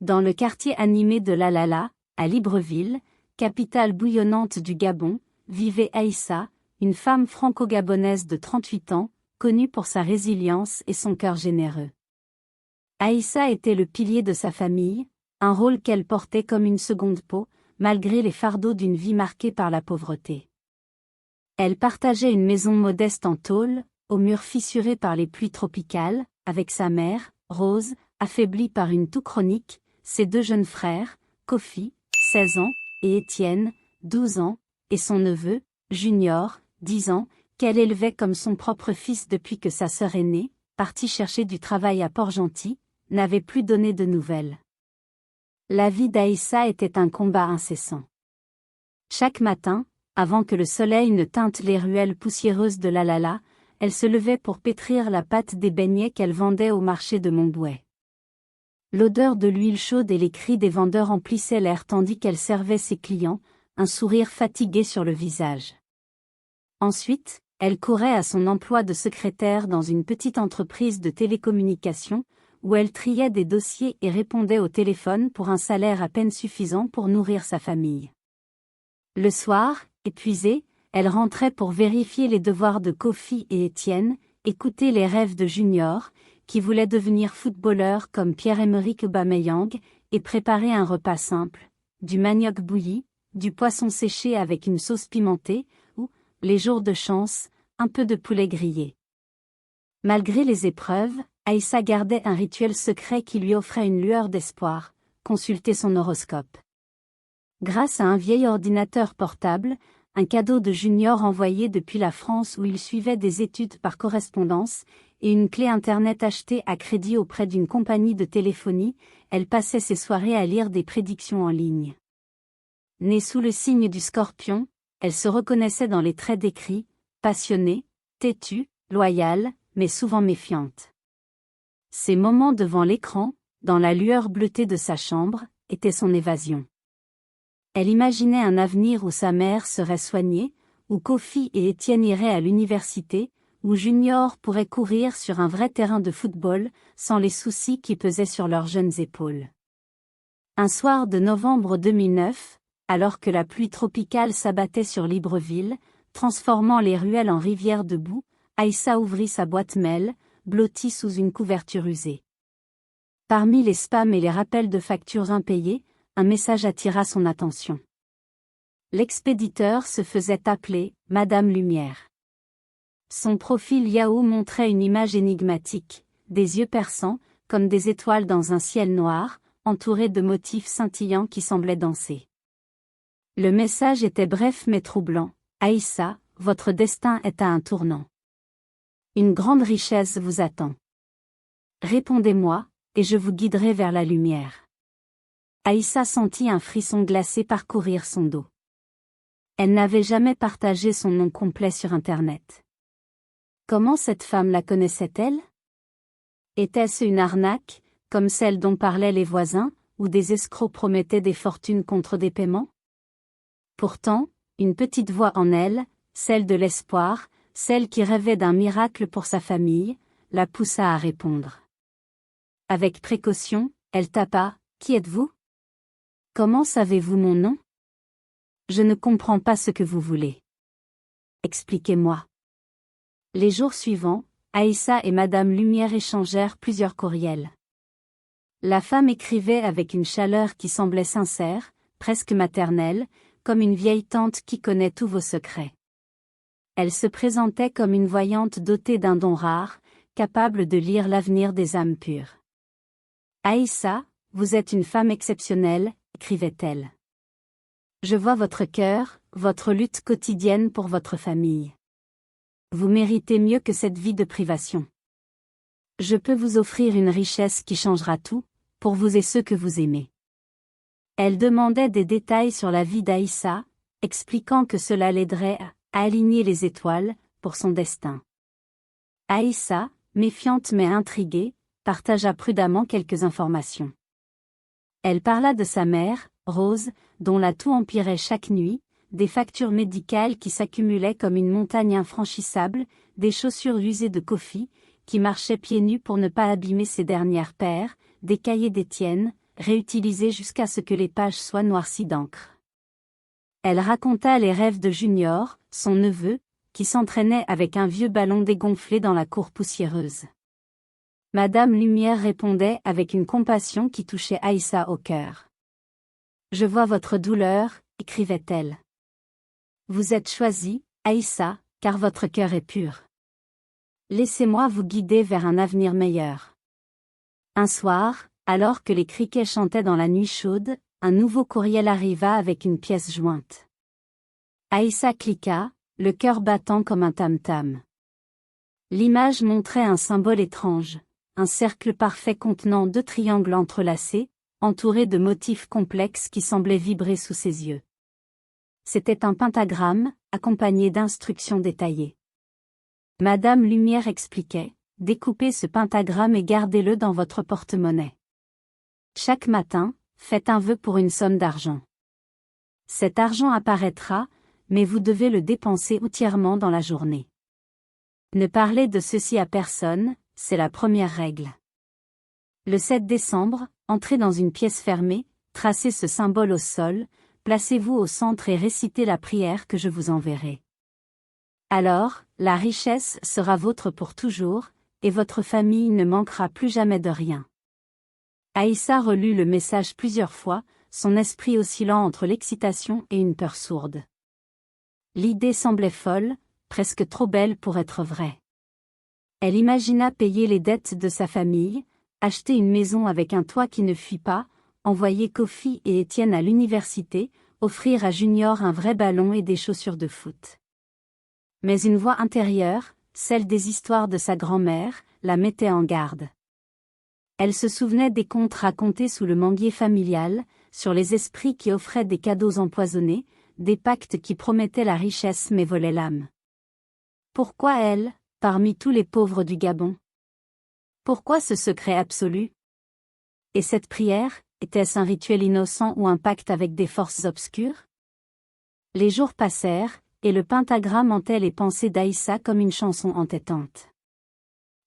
Dans le quartier animé de Lalala, à Libreville, capitale bouillonnante du Gabon, vivait Aïssa, une femme franco-gabonaise de 38 ans, connue pour sa résilience et son cœur généreux. Aïssa était le pilier de sa famille, un rôle qu'elle portait comme une seconde peau, malgré les fardeaux d'une vie marquée par la pauvreté. Elle partageait une maison modeste en tôle, aux murs fissurés par les pluies tropicales, avec sa mère, Rose, affaiblie par une toux chronique, ses deux jeunes frères, Kofi, 16 ans, et Étienne, 12 ans, et son neveu, Junior, 10 ans, qu'elle élevait comme son propre fils depuis que sa sœur aînée, partie chercher du travail à Port-Gentil, n'avait plus donné de nouvelles. La vie d'Aïssa était un combat incessant. Chaque matin, avant que le soleil ne teinte les ruelles poussiéreuses de Lalala, elle se levait pour pétrir la pâte des beignets qu'elle vendait au marché de Montbouet. L'odeur de l'huile chaude et les cris des vendeurs emplissaient l'air tandis qu'elle servait ses clients, un sourire fatigué sur le visage. Ensuite, elle courait à son emploi de secrétaire dans une petite entreprise de télécommunications, où elle triait des dossiers et répondait au téléphone pour un salaire à peine suffisant pour nourrir sa famille. Le soir, épuisée, elle rentrait pour vérifier les devoirs de Kofi et Étienne, écouter les rêves de Junior, qui voulait devenir footballeur comme Pierre-Emerick Aubameyang, et préparer un repas simple, du manioc bouilli, du poisson séché avec une sauce pimentée, ou, les jours de chance, un peu de poulet grillé. Malgré les épreuves, Aïssa gardait un rituel secret qui lui offrait une lueur d'espoir, consulter son horoscope. Grâce à un vieil ordinateur portable, un cadeau de Junior envoyé depuis la France où il suivait des études par correspondance, et une clé Internet achetée à crédit auprès d'une compagnie de téléphonie, elle passait ses soirées à lire des prédictions en ligne. Née sous le signe du Scorpion, elle se reconnaissait dans les traits décrits, passionnée, têtue, loyale, mais souvent méfiante. Ses moments devant l'écran, dans la lueur bleutée de sa chambre, étaient son évasion. Elle imaginait un avenir où sa mère serait soignée, où Kofi et Étienne iraient à l'université, où Junior pourrait courir sur un vrai terrain de football, sans les soucis qui pesaient sur leurs jeunes épaules. Un soir de novembre 2009, alors que la pluie tropicale s'abattait sur Libreville, transformant les ruelles en rivières de boue, Aïssa ouvrit sa boîte mail, blottie sous une couverture usée. Parmi les spams et les rappels de factures impayées, un message attira son attention. L'expéditeur se faisait appeler « Madame Lumière ». Son profil Yahoo montrait une image énigmatique, des yeux perçants, comme des étoiles dans un ciel noir, entourés de motifs scintillants qui semblaient danser. Le message était bref mais troublant. « Aïssa, votre destin est à un tournant. Une grande richesse vous attend. Répondez-moi, et je vous guiderai vers la lumière. » Aïssa sentit un frisson glacé parcourir son dos. Elle n'avait jamais partagé son nom complet sur Internet. Comment cette femme la connaissait-elle? Était-ce une arnaque, comme celle dont parlaient les voisins, où des escrocs promettaient des fortunes contre des paiements? Pourtant, une petite voix en elle, celle de l'espoir, celle qui rêvait d'un miracle pour sa famille, la poussa à répondre. Avec précaution, elle tapa « Qui êtes-vous? Comment savez-vous mon nom? Je ne comprends pas ce que vous voulez. Expliquez-moi. » Les jours suivants, Aïssa et Madame Lumière échangèrent plusieurs courriels. La femme écrivait avec une chaleur qui semblait sincère, presque maternelle, comme une vieille tante qui connaît tous vos secrets. Elle se présentait comme une voyante dotée d'un don rare, capable de lire l'avenir des âmes pures. « Aïssa, vous êtes une femme exceptionnelle », écrivait-elle. « Je vois votre cœur, votre lutte quotidienne pour votre famille. Vous méritez mieux que cette vie de privation. Je peux vous offrir une richesse qui changera tout, pour vous et ceux que vous aimez. » Elle demandait des détails sur la vie d'Aïssa, expliquant que cela l'aiderait à aligner les étoiles pour son destin. Aïssa, méfiante mais intriguée, partagea prudemment quelques informations. Elle parla de sa mère, Rose, dont la toux empirait chaque nuit, des factures médicales qui s'accumulaient comme une montagne infranchissable, des chaussures usées de Kofi, qui marchait pieds nus pour ne pas abîmer ses dernières paires, des cahiers d'Étienne, réutilisés jusqu'à ce que les pages soient noircies d'encre. Elle raconta les rêves de Junior, son neveu, qui s'entraînait avec un vieux ballon dégonflé dans la cour poussiéreuse. Madame Lumière répondait avec une compassion qui touchait Aïssa au cœur. « Je vois votre douleur, » écrivait-elle. « Vous êtes choisie, Aïssa, car votre cœur est pur. Laissez-moi vous guider vers un avenir meilleur. » Un soir, alors que les criquets chantaient dans la nuit chaude, un nouveau courriel arriva avec une pièce jointe. Aïssa cliqua, le cœur battant comme un tam-tam. L'image montrait un symbole étrange, un cercle parfait contenant 2 triangles entrelacés, entourés de motifs complexes qui semblaient vibrer sous ses yeux. C'était un pentagramme, accompagné d'instructions détaillées. Madame Lumière expliquait, « Découpez ce pentagramme et gardez-le dans votre porte-monnaie. Chaque matin, faites un vœu pour une somme d'argent. Cet argent apparaîtra, mais vous devez le dépenser entièrement dans la journée. Ne parlez de ceci à personne, c'est la première règle. Le 7 décembre, entrez dans une pièce fermée, tracez ce symbole au sol, placez-vous au centre et récitez la prière que je vous enverrai. Alors, la richesse sera vôtre pour toujours, et votre famille ne manquera plus jamais de rien. » Aïssa relut le message plusieurs fois, son esprit oscillant entre l'excitation et une peur sourde. L'idée semblait folle, presque trop belle pour être vraie. Elle imagina payer les dettes de sa famille, acheter une maison avec un toit qui ne fuit pas, envoyer Kofi et Étienne à l'université, offrir à Junior un vrai ballon et des chaussures de foot. Mais une voix intérieure, celle des histoires de sa grand-mère, la mettait en garde. Elle se souvenait des contes racontés sous le manguier familial, sur les esprits qui offraient des cadeaux empoisonnés, des pactes qui promettaient la richesse mais volaient l'âme. Pourquoi elle, parmi tous les pauvres du Gabon? Pourquoi ce secret absolu? Et cette prière, était-ce un rituel innocent ou un pacte avec des forces obscures? Les jours passèrent, et le pentagramme hantait les pensées d'Aïssa comme une chanson entêtante.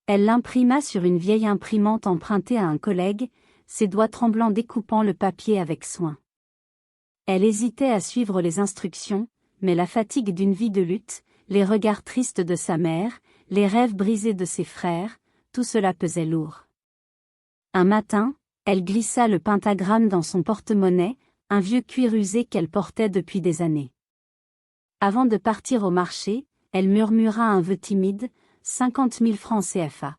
Elle l'imprima sur une vieille imprimante empruntée à un collègue, ses doigts tremblants découpant le papier avec soin. Elle hésitait à suivre les instructions, mais la fatigue d'une vie de lutte, les regards tristes de sa mère, les rêves brisés de ses frères, tout cela pesait lourd. Un matin, elle glissa le pentagramme dans son porte-monnaie, un vieux cuir usé qu'elle portait depuis des années. Avant de partir au marché, elle murmura un vœu timide, 50 000 francs CFA.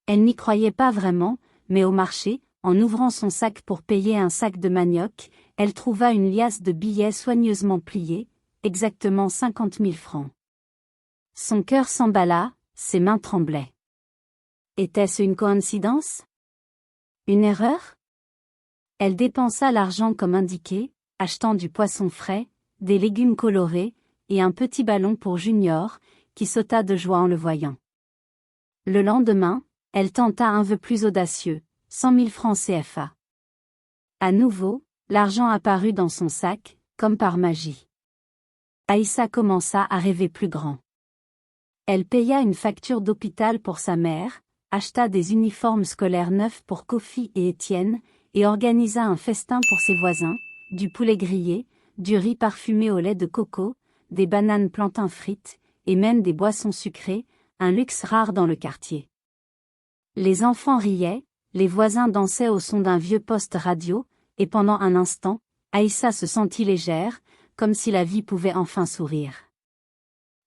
Elle n'y croyait pas vraiment, mais au marché, en ouvrant son sac pour payer un sac de manioc, elle trouva une liasse de billets soigneusement pliés, exactement 50 000 francs. Son cœur s'emballa, ses mains tremblaient. Était-ce une coïncidence? Une erreur? Elle dépensa l'argent comme indiqué, achetant du poisson frais, des légumes colorés, et un petit ballon pour Junior, qui sauta de joie en le voyant. Le lendemain, elle tenta un vœu plus audacieux, 100 000 francs CFA. À nouveau, l'argent apparut dans son sac, comme par magie. Aïssa commença à rêver plus grand. Elle paya une facture d'hôpital pour sa mère, acheta des uniformes scolaires neufs pour Kofi et Étienne, et organisa un festin pour ses voisins, du poulet grillé, du riz parfumé au lait de coco, des bananes plantains frites, et même des boissons sucrées, un luxe rare dans le quartier. Les enfants riaient, les voisins dansaient au son d'un vieux poste radio, et pendant un instant, Aïssa se sentit légère, comme si la vie pouvait enfin sourire.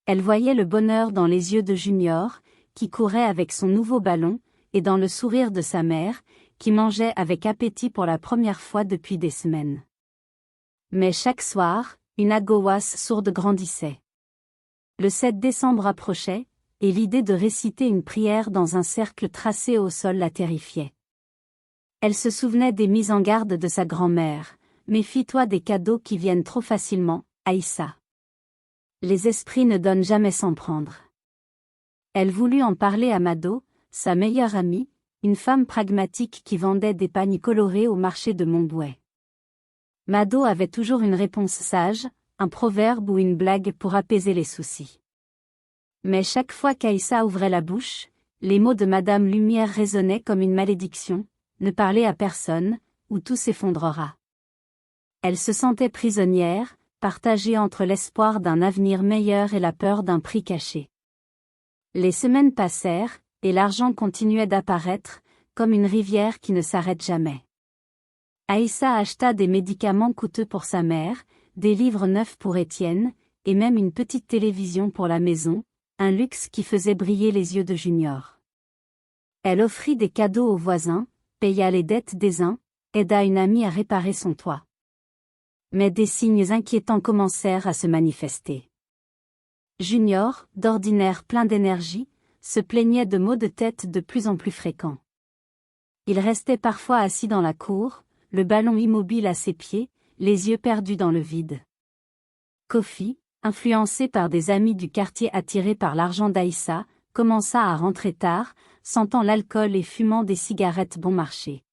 Elle voyait le bonheur dans les yeux de Junior, qui courait avec son nouveau ballon, et dans le sourire de sa mère, qui mangeait avec appétit pour la première fois depuis des semaines. Mais chaque soir, une angoisse sourde grandissait. Le 7 décembre approchait, et l'idée de réciter une prière dans un cercle tracé au sol la terrifiait. Elle se souvenait des mises en garde de sa grand-mère. « Méfie-toi des cadeaux qui viennent trop facilement, Aïssa. Les esprits ne donnent jamais sans prendre. » Elle voulut en parler à Mado, sa meilleure amie, une femme pragmatique qui vendait des pagnes colorées au marché de Montbouet. Mado avait toujours une réponse sage, un proverbe ou une blague pour apaiser les soucis. Mais chaque fois qu'Aïssa ouvrait la bouche, les mots de Madame Lumière résonnaient comme une malédiction. Ne parlez à personne, où tout s'effondrera. Elle se sentait prisonnière, partagée entre l'espoir d'un avenir meilleur et la peur d'un prix caché. Les semaines passèrent, et l'argent continuait d'apparaître, comme une rivière qui ne s'arrête jamais. Aïssa acheta des médicaments coûteux pour sa mère, des livres neufs pour Étienne, et même une petite télévision pour la maison, un luxe qui faisait briller les yeux de Junior. Elle offrit des cadeaux aux voisins, paya les dettes des uns, aida une amie à réparer son toit. Mais des signes inquiétants commencèrent à se manifester. Junior, d'ordinaire plein d'énergie, se plaignait de maux de tête de plus en plus fréquents. Il restait parfois assis dans la cour, le ballon immobile à ses pieds, les yeux perdus dans le vide. Kofi, influencé par des amis du quartier attirés par l'argent d'Aïssa, commença à rentrer tard, sentant l'alcool et fumant des cigarettes bon marché.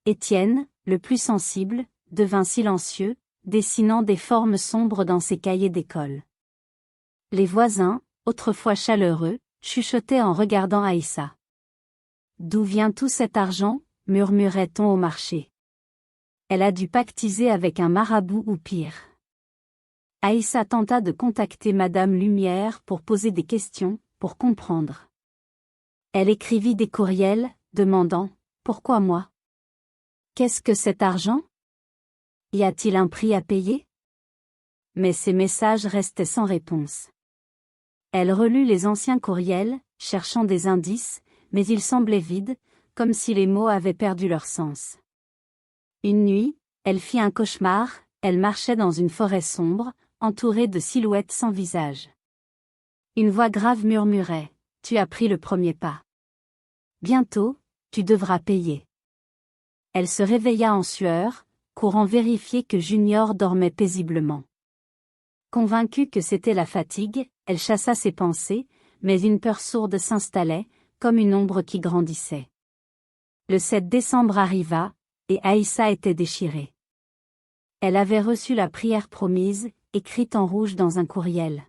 Étienne, le plus sensible, devint silencieux, dessinant des formes sombres dans ses cahiers d'école. Les voisins, autrefois chaleureux, chuchotaient en regardant Aïssa. « D'où vient tout cet argent ?» murmurait-on au marché. Elle a dû pactiser avec un marabout ou pire. Aïssa tenta de contacter Madame Lumière pour poser des questions, pour comprendre. Elle écrivit des courriels, demandant « Pourquoi moi ? Qu'est-ce que cet argent ? Y a-t-il un prix à payer ?» Mais ces messages restaient sans réponse. Elle relut les anciens courriels, cherchant des indices, mais ils semblaient vides, comme si les mots avaient perdu leur sens. Une nuit, elle fit un cauchemar, elle marchait dans une forêt sombre, entourée de silhouettes sans visage. Une voix grave murmurait « Tu as pris le premier pas. Bientôt, tu devras payer. » Elle se réveilla en sueur, courant vérifier que Junior dormait paisiblement. Convaincue que c'était la fatigue, elle chassa ses pensées, mais une peur sourde s'installait, comme une ombre qui grandissait. Le 7 décembre arriva, et Aïssa était déchirée. Elle avait reçu la prière promise, écrite en rouge dans un courriel.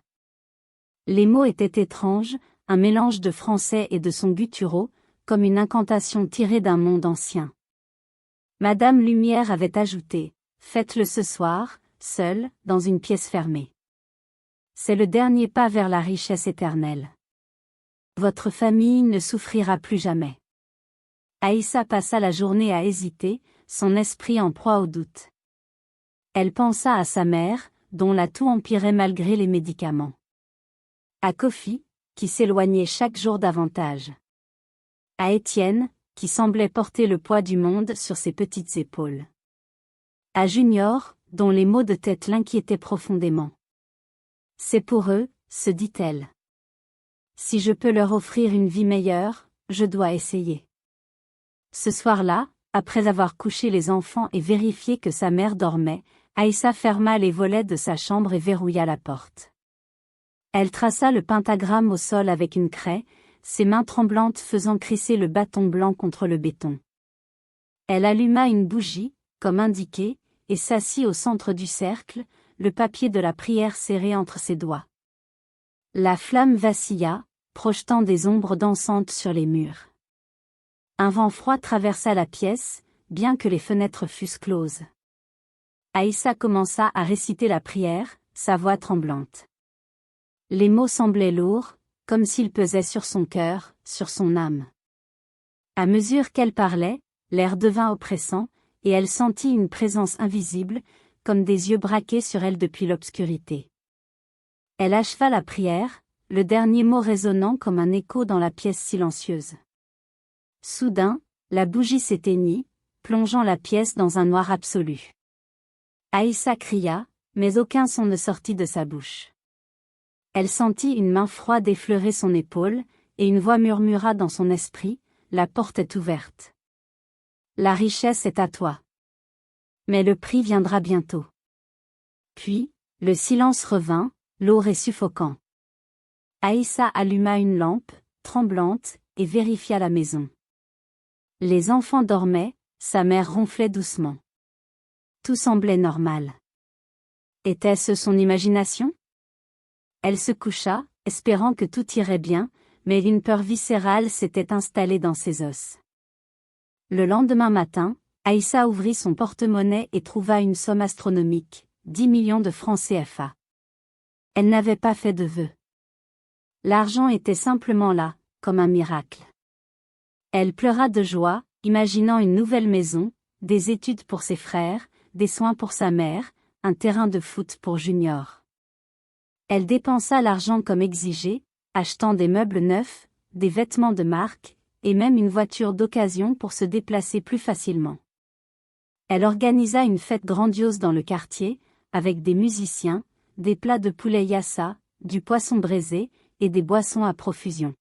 Les mots étaient étranges, un mélange de français et de son gutturaux, comme une incantation tirée d'un monde ancien. Madame Lumière avait ajouté « Faites-le ce soir, seul, dans une pièce fermée. C'est le dernier pas vers la richesse éternelle. Votre famille ne souffrira plus jamais. » Aïssa passa la journée à hésiter, son esprit en proie au doute. Elle pensa à sa mère, dont la toux empirait malgré les médicaments. À Kofi, qui s'éloignait chaque jour davantage. À Étienne, qui semblait porter le poids du monde sur ses petites épaules. À Junior, dont les maux de tête l'inquiétaient profondément. C'est pour eux, se dit-elle. Si je peux leur offrir une vie meilleure, je dois essayer. Ce soir-là, après avoir couché les enfants et vérifié que sa mère dormait, Aïssa ferma les volets de sa chambre et verrouilla la porte. Elle traça le pentagramme au sol avec une craie, ses mains tremblantes faisant crisser le bâton blanc contre le béton. Elle alluma une bougie, comme indiqué, et s'assit au centre du cercle, le papier de la prière serré entre ses doigts. La flamme vacilla, projetant des ombres dansantes sur les murs. Un vent froid traversa la pièce, bien que les fenêtres fussent closes. Aïssa commença à réciter la prière, sa voix tremblante. Les mots semblaient lourds, comme s'ils pesaient sur son cœur, sur son âme. À mesure qu'elle parlait, l'air devint oppressant, et elle sentit une présence invisible, comme des yeux braqués sur elle depuis l'obscurité. Elle acheva la prière, le dernier mot résonnant comme un écho dans la pièce silencieuse. Soudain, la bougie s'éteignit, plongeant la pièce dans un noir absolu. Aïssa cria, mais aucun son ne sortit de sa bouche. Elle sentit une main froide effleurer son épaule, et une voix murmura dans son esprit, « La porte est ouverte. La richesse est à toi. Mais le prix viendra bientôt. » Puis, le silence revint, lourd et suffocant. Aïssa alluma une lampe, tremblante, et vérifia la maison. Les enfants dormaient, sa mère ronflait doucement. Tout semblait normal. Était-ce son imagination? Elle se coucha, espérant que tout irait bien, mais une peur viscérale s'était installée dans ses os. Le lendemain matin, Aïssa ouvrit son porte-monnaie et trouva une somme astronomique, 10 millions de francs CFA. Elle n'avait pas fait de vœux. L'argent était simplement là, comme un miracle. Elle pleura de joie, imaginant une nouvelle maison, des études pour ses frères, des soins pour sa mère, un terrain de foot pour Junior. Elle dépensa l'argent comme exigé, achetant des meubles neufs, des vêtements de marque, et même une voiture d'occasion pour se déplacer plus facilement. Elle organisa une fête grandiose dans le quartier, avec des musiciens, des plats de poulet yassa, du poisson braisé, et des boissons à profusion.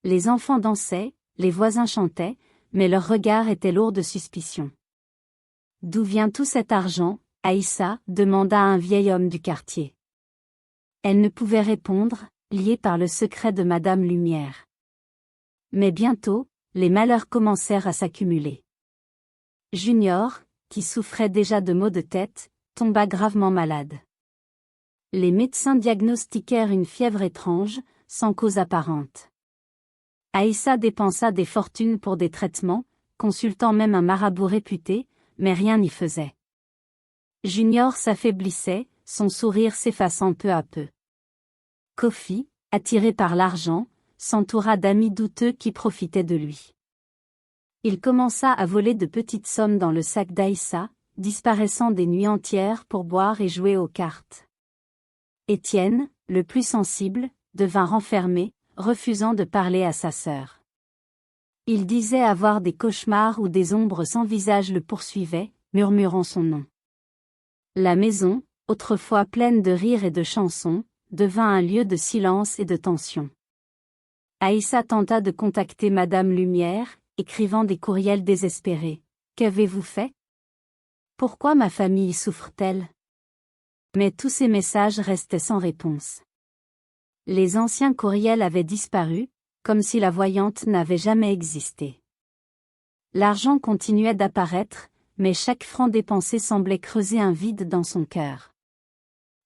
Les enfants dansaient, les voisins chantaient, mais leur regard était lourd de suspicion. « D'où vient tout cet argent, Aïssa ?» demanda un vieil homme du quartier. Elle ne pouvait répondre, liée par le secret de Madame Lumière. Mais bientôt, les malheurs commencèrent à s'accumuler. Junior, qui souffrait déjà de maux de tête, tomba gravement malade. Les médecins diagnostiquèrent une fièvre étrange, sans cause apparente. Aïssa dépensa des fortunes pour des traitements, consultant même un marabout réputé, mais rien n'y faisait. Junior s'affaiblissait, son sourire s'effaçant peu à peu. Kofi, attiré par l'argent, s'entoura d'amis douteux qui profitaient de lui. Il commença à voler de petites sommes dans le sac d'Aïssa, disparaissant des nuits entières pour boire et jouer aux cartes. Étienne, le plus sensible, devint renfermé, refusant de parler à sa sœur. Il disait avoir des cauchemars où des ombres sans visage le poursuivaient, murmurant son nom. La maison, autrefois pleine de rires et de chansons, devint un lieu de silence et de tension. Aïssa tenta de contacter Madame Lumière, écrivant des courriels désespérés. « Qu'avez-vous fait? Pourquoi ma famille souffre-t-elle » Mais tous ces messages restaient sans réponse. Les anciens courriels avaient disparu, comme si la voyante n'avait jamais existé. L'argent continuait d'apparaître, mais chaque franc dépensé semblait creuser un vide dans son cœur.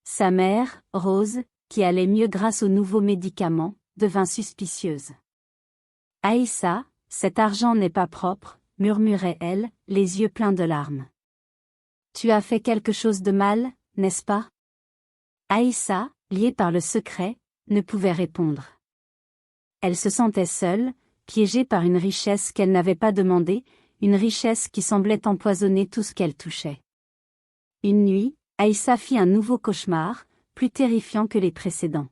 Sa mère, Rose, qui allait mieux grâce aux nouveaux médicaments, devint suspicieuse. « Aïssa, cet argent n'est pas propre, » murmurait-elle, les yeux pleins de larmes. « Tu as fait quelque chose de mal, n'est-ce pas ?» Aïssa, liée par le secret, ne pouvait répondre. Elle se sentait seule, piégée par une richesse qu'elle n'avait pas demandée, une richesse qui semblait empoisonner tout ce qu'elle touchait. Une nuit, Aïssa fit un nouveau cauchemar, plus terrifiant que les précédents.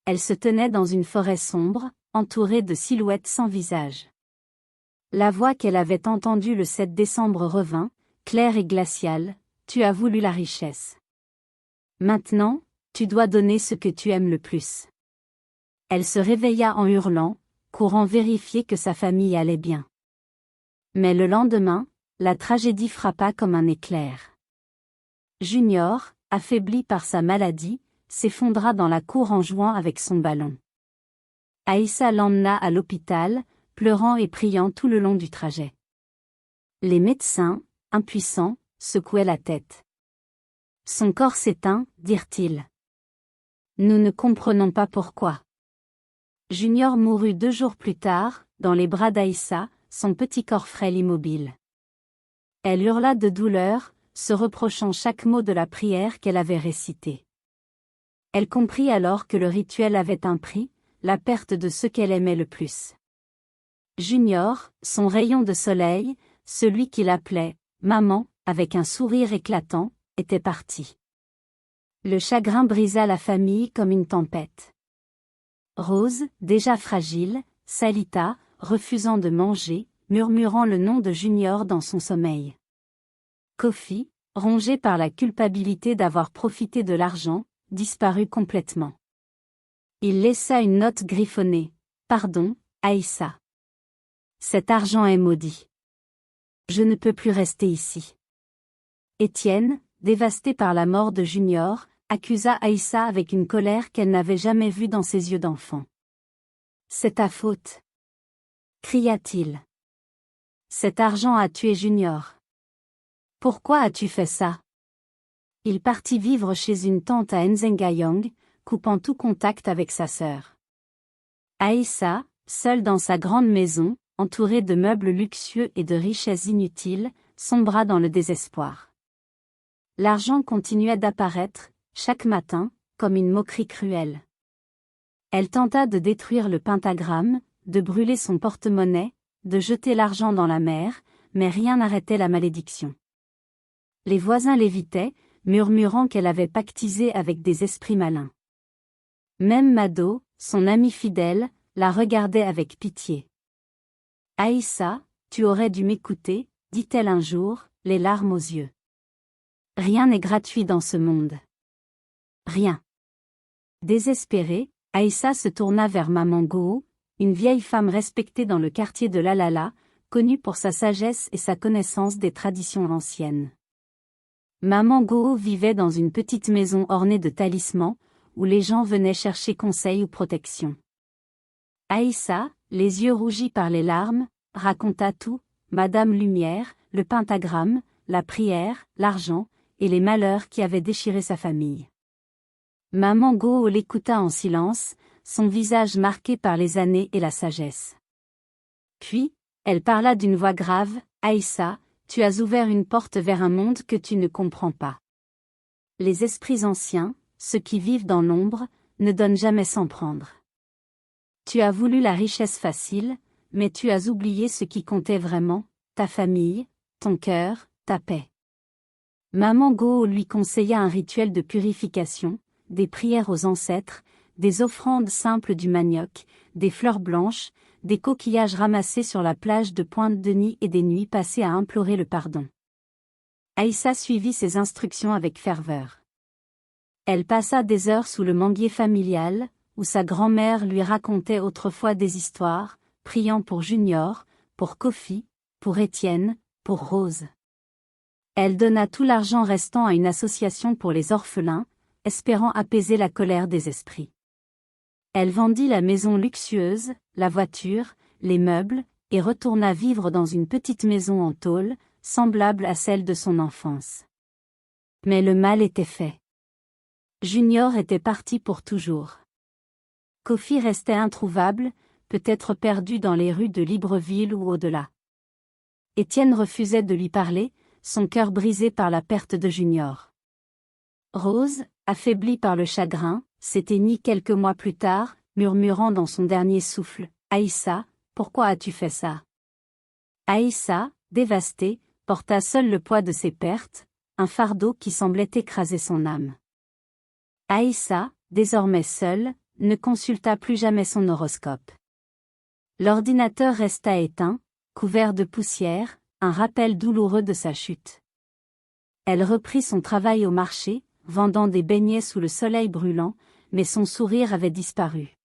Elle se tenait dans une forêt sombre, entourée de silhouettes sans visage. La voix qu'elle avait entendue le 7 décembre revint, claire et glaciale. « Tu as voulu la richesse. Maintenant, tu dois donner ce que tu aimes le plus. » Elle se réveilla en hurlant, courant vérifier que sa famille allait bien. Mais le lendemain, la tragédie frappa comme un éclair. Junior, affaibli par sa maladie, s'effondra dans la cour en jouant avec son ballon. Aïssa l'emmena à l'hôpital, pleurant et priant tout le long du trajet. Les médecins, impuissants, secouaient la tête. « Son corps s'éteint, » dirent-ils. « Nous ne comprenons pas pourquoi. » Junior mourut 2 jours plus tard, dans les bras d'Aïssa, son petit corps frêle immobile. Elle hurla de douleur, se reprochant chaque mot de la prière qu'elle avait récité. Elle comprit alors que le rituel avait un prix, la perte de ce qu'elle aimait le plus. Junior, son rayon de soleil, celui qui l'appelait « maman », avec un sourire éclatant, était parti. Le chagrin brisa la famille comme une tempête. Rose, déjà fragile, s'alita, refusant de manger, murmurant le nom de Junior dans son sommeil. Kofi, rongé par la culpabilité d'avoir profité de l'argent, disparut complètement. Il laissa une note griffonnée. « Pardon, Aïssa. Cet argent est maudit. Je ne peux plus rester ici. » Étienne, dévasté par la mort de Junior, accusa Aïssa avec une colère qu'elle n'avait jamais vue dans ses yeux d'enfant. « C'est ta faute. » cria-t-il. « Cet argent a tué Junior. Pourquoi as-tu fait ça ?» Il partit vivre chez une tante à Nzengayong, coupant tout contact avec sa sœur. Aïssa, seule dans sa grande maison, entourée de meubles luxueux et de richesses inutiles, sombra dans le désespoir. L'argent continuait d'apparaître, chaque matin, comme une moquerie cruelle. Elle tenta de détruire le pentagramme, de brûler son porte-monnaie, de jeter l'argent dans la mer, mais rien n'arrêtait la malédiction. Les voisins l'évitaient, murmurant qu'elle avait pactisé avec des esprits malins. Même Mado, son amie fidèle, la regardait avec pitié. « Aïssa, tu aurais dû m'écouter, dit-elle un jour, les larmes aux yeux. Rien n'est gratuit dans ce monde. Rien. » Désespérée, Aïssa se tourna vers Maman Goo, une vieille femme respectée dans le quartier de Lalala, connue pour sa sagesse et sa connaissance des traditions anciennes. Maman Goo vivait dans une petite maison ornée de talismans, où les gens venaient chercher conseil ou protection. Aïssa, les yeux rougis par les larmes, raconta tout, Madame Lumière, le pentagramme, la prière, l'argent, et les malheurs qui avaient déchiré sa famille. Maman Goo l'écouta en silence, son visage marqué par les années et la sagesse. Puis, elle parla d'une voix grave, « Aïssa, tu as ouvert une porte vers un monde que tu ne comprends pas. Les esprits anciens, ceux qui vivent dans l'ombre, ne donnent jamais sans prendre. Tu as voulu la richesse facile, mais tu as oublié ce qui comptait vraiment, ta famille, ton cœur, ta paix. » Maman Goo lui conseilla un rituel de purification, des prières aux ancêtres, des offrandes simples du manioc, des fleurs blanches, des coquillages ramassés sur la plage de Pointe-Denis et des nuits passées à implorer le pardon. Aïssa suivit ses instructions avec ferveur. Elle passa des heures sous le manguier familial, où sa grand-mère lui racontait autrefois des histoires, priant pour Junior, pour Kofi, pour Étienne, pour Rose. Elle donna tout l'argent restant à une association pour les orphelins, espérant apaiser la colère des esprits. Elle vendit la maison luxueuse, la voiture, les meubles, et retourna vivre dans une petite maison en tôle, semblable à celle de son enfance. Mais le mal était fait. Junior était parti pour toujours. Kofi restait introuvable, peut-être perdu dans les rues de Libreville ou au-delà. Étienne refusait de lui parler, son cœur brisé par la perte de Junior. Rose, affaiblie par le chagrin, s'éteignit quelques mois plus tard, murmurant dans son dernier souffle, « Aïssa, pourquoi as-tu fait ça ?» Aïssa, dévastée, porta seule le poids de ses pertes, un fardeau qui semblait écraser son âme. Aïssa, désormais seule, ne consulta plus jamais son horoscope. L'ordinateur resta éteint, couvert de poussière, un rappel douloureux de sa chute. Elle reprit son travail au marché, vendant des beignets sous le soleil brûlant, mais son sourire avait disparu.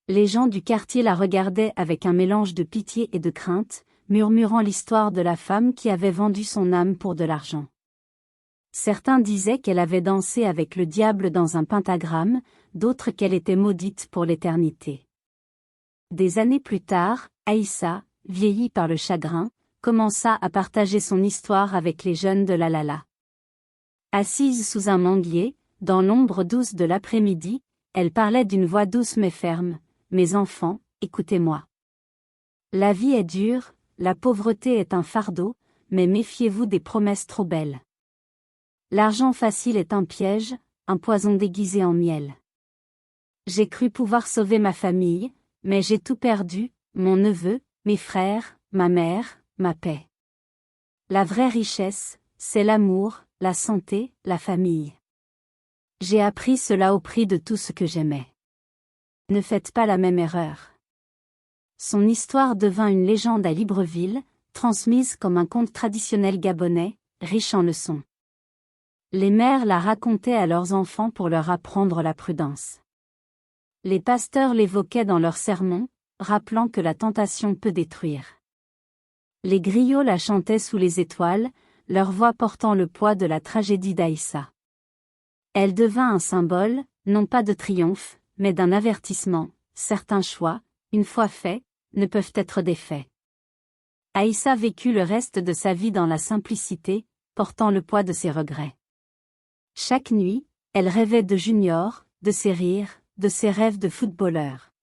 Les gens du quartier la regardaient avec un mélange de pitié et de crainte, murmurant l'histoire de la femme qui avait vendu son âme pour de l'argent. Certains disaient qu'elle avait dansé avec le diable dans un pentagramme, d'autres qu'elle était maudite pour l'éternité. Des années plus tard, Aïssa, vieillie par le chagrin, commença à partager son histoire avec les jeunes de Lalala. Assise sous un manguier, dans l'ombre douce de l'après-midi, elle parlait d'une voix douce mais ferme, « Mes enfants, écoutez-moi. La vie est dure, la pauvreté est un fardeau, mais méfiez-vous des promesses trop belles. L'argent facile est un piège, un poison déguisé en miel. J'ai cru pouvoir sauver ma famille, mais j'ai tout perdu, mon neveu, mes frères, ma mère, ma paix. La vraie richesse, c'est l'amour, la santé, la famille. J'ai appris cela au prix de tout ce que j'aimais. Ne faites pas la même erreur. » Son histoire devint une légende à Libreville, transmise comme un conte traditionnel gabonais, riche en leçons. Les mères la racontaient à leurs enfants pour leur apprendre la prudence. Les pasteurs l'évoquaient dans leurs sermons, rappelant que la tentation peut détruire. Les griots la chantaient sous les étoiles, leur voix portant le poids de la tragédie d'Aïssa. Elle devint un symbole, non pas de triomphe, mais d'un avertissement. Certains choix, une fois faits, ne peuvent être défaits. Aïssa vécut le reste de sa vie dans la simplicité, portant le poids de ses regrets. Chaque nuit, elle rêvait de Junior, de ses rires, de ses rêves de footballeur.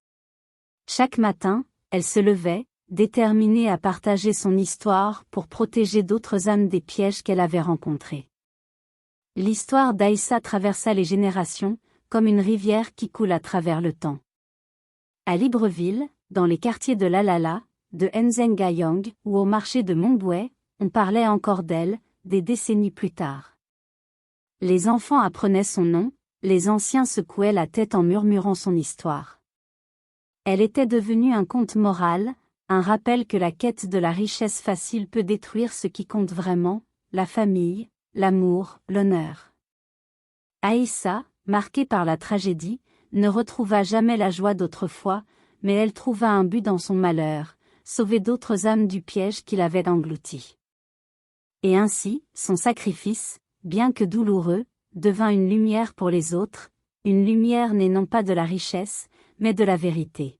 Chaque matin, elle se levait, déterminée à partager son histoire pour protéger d'autres âmes des pièges qu'elle avait rencontrés. L'histoire d'Aïssa traversa les générations, comme une rivière qui coule à travers le temps. À Libreville, dans les quartiers de Lalala, de Nzengayang ou au marché de Montbouet, on parlait encore d'elle, des décennies plus tard. Les enfants apprenaient son nom, les anciens secouaient la tête en murmurant son histoire. Elle était devenue un conte moral, un rappel que la quête de la richesse facile peut détruire ce qui compte vraiment, la famille, l'amour, l'honneur. Aïssa, marquée par la tragédie, ne retrouva jamais la joie d'autrefois, mais elle trouva un but dans son malheur, sauver d'autres âmes du piège qui l'avait engloutie. Et ainsi, son sacrifice, bien que douloureux, devint une lumière pour les autres, une lumière née non pas de la richesse, mais de la vérité.